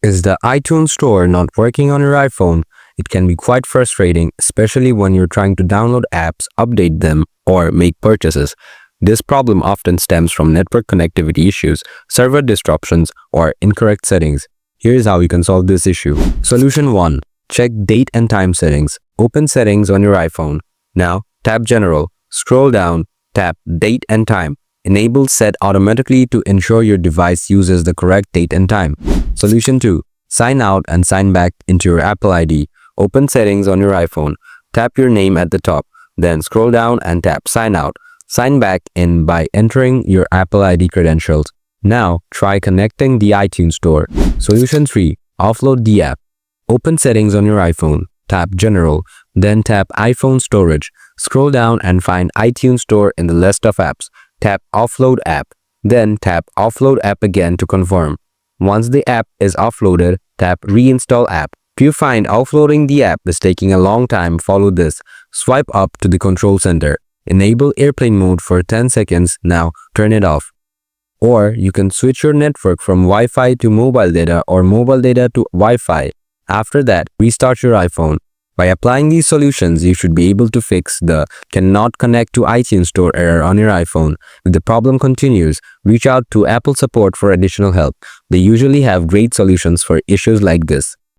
Is the iTunes Store not working on your iPhone? It can be quite frustrating, especially when you're trying to download apps, update them, or make purchases. This problem often stems from network connectivity issues, server disruptions, or incorrect settings. Here's how you can solve this issue. Solution 1. Check date and time settings. Open Settings on your iPhone. Now, tap General. Scroll down, tap Date and Time. Enable Set automatically to ensure your device uses the correct date and time. Solution 2. Sign out and sign back into your Apple ID. Open Settings on your iPhone. Tap your name at the top. Then scroll down and tap Sign out. Sign back in by entering your Apple ID credentials. Now, try connecting the iTunes Store. Solution 3. Offload the app. Open Settings on your iPhone. Tap General. Then tap iPhone Storage. Scroll down and find iTunes Store in the list of apps. Tap Offload App. Then tap Offload App again to confirm. Once the app is offloaded, tap Reinstall App. If you find offloading the app is taking a long time, follow this. Swipe up to the control center. Enable airplane mode for 10 seconds. Now turn it off. Or you can switch your network from Wi-Fi to mobile data or mobile data to Wi-Fi. After that, restart your iPhone. By applying these solutions, you should be able to fix the cannot connect to iTunes Store error on your iPhone. If the problem continues, reach out to Apple support for additional help. They usually have great solutions for issues like this.